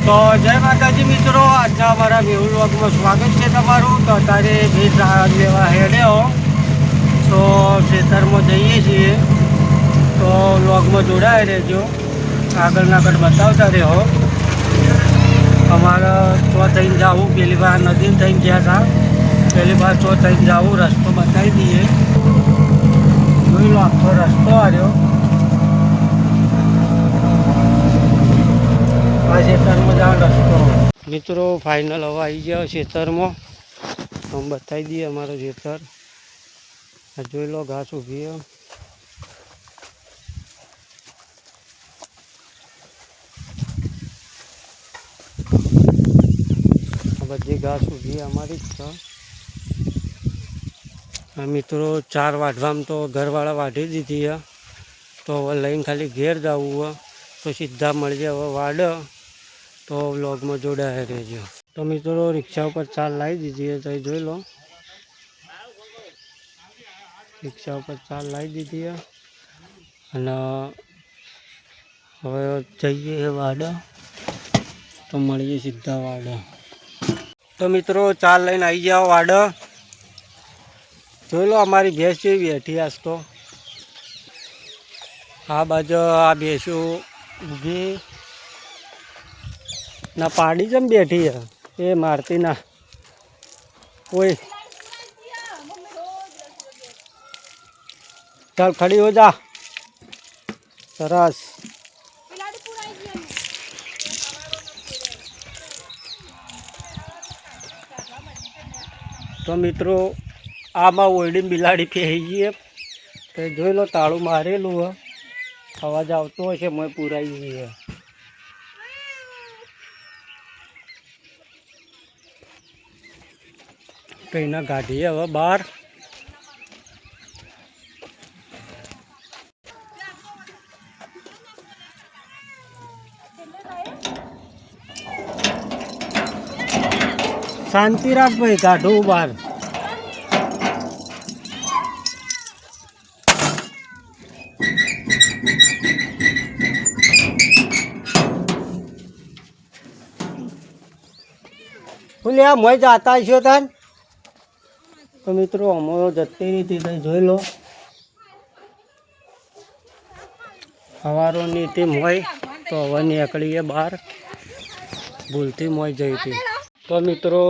તો જય માતાજી મિત્રો, આજના અમારા મેહુલ વ્લોગમાં સ્વાગત છે તમારું। તો અત્યારે ભેજ લેવા હેડ્યો તો ખેતરમાં જઈએ છીએ, તો વ્લોગમાં જોડાઈ રહેજો, આગળના આગળ બતાવતા રહો। અમારે ચો થઈને જવું, પેલી વાર નદી થઈને ગયા હતા, પેલી વાર ચો થઈને જવું, રસ્તો બતાવી દઈએ। જોઈ લો આખો રસ્તો આવ્યો, આ ખેતરમાં જવાનો રસ્તો। મિત્રો ફાઇનલ હવે આવી ગયા ખેતરમાં, हम बताई दिए हमारा खेतर। जो लो घास उगी है, बड़ी घास उगी हमारी। मित्रों 4 वाढ़वा में तो घरवाला वाढ़ी दीधी है, तो लईन खाली घेर जाऊँ है, तो सीधा मळ जाए हवे वाड़। तो व्लॉग में जोड़ाया रहो। तो मित्रों रिक्शा पर 4 लाई दीधी है, तो जो लो रिक्शा पर 4 लाई दीधी है। हवे जाइए वाड़, तो मळीए सीधा वाड़। तो मित्रों 4 लाइन आई जाओ वाड़। जो लो हमारी भैंस भी बैठी आज तो आ बाजू आ भैंसू उगी ना, पाड़ी जम बैठी है ये मारती ना कोई। चल खड़ी हो जा, सरस। तो मित्रों आमा ओरडी बिलाड़ी फेरी गई है, तो जो लो ताळू मारेलू है, अवाज आवतो हशे, मैं पुराई गई है। तो इना काढीए हवे बार। शांति राख भाई, काढू बार। बोलिया मैं जाता छो तन। तो मित्रों अमो जती रही थी, जो लो हवारों नी टीम होय, तो हवा निकली बार, भूलती मोय जई थी। तो मित्रों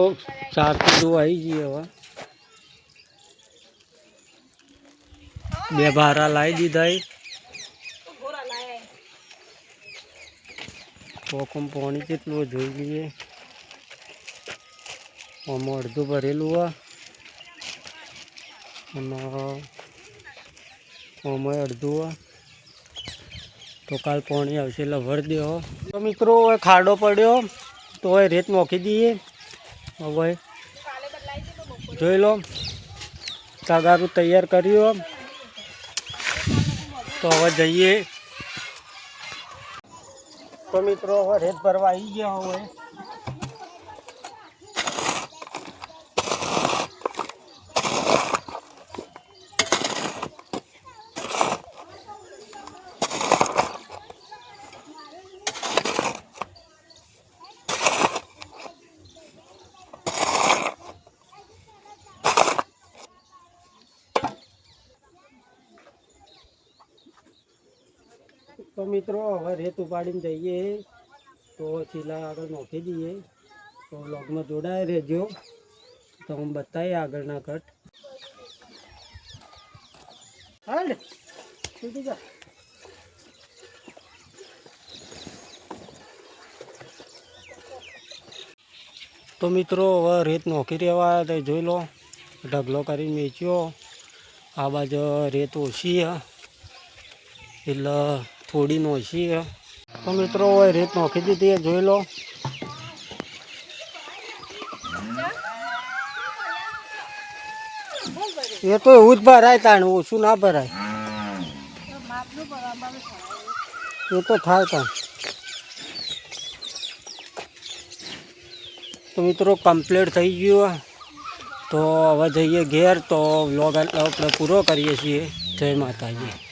4 की आई गई हवा, 2 भारा लाई दीधा। पोकम पानी केटलू जोई गई, आम अर्धु भरेलू है, आम अर्धु है। तो काल पानी आवशे એટલે ભર દો। तो मित्रों खाडो पड़ो, तो रेत मोकी दीए। હવે જોઈ લો તગારું તૈયાર કર્યું, તો હવે જઈએ। तो मित्रों હવે રેત ભરવા આવી ગયા હવે। तो मित्रों हवे रेत उपाड़ी जाइए, तो चीला आगे नोखी दीए। तो व्लॉग में जोड़ाए रहो, तो हम बताए आगे ना कट। तो मित्रों हवे रेत नोखी रहवा, तो जो लो ढगलो करी मेच्यो। आ बाजू रेत ओછી है, એટલે थोड़ी नोशी है। तो मित्रों वो रेत नोखी दीधी है, जो लो। ये तो એવું જ ભરાય, તાણ ઓછું ના ભરાય, એ તો થાય તાણ। तो मित्रों कम्प्लीट થઈ ગયું, तो હવે જઈએ ઘેર। तो વ્લોગ આપણે પૂરો કરીએ છીએ। જય માતાજી।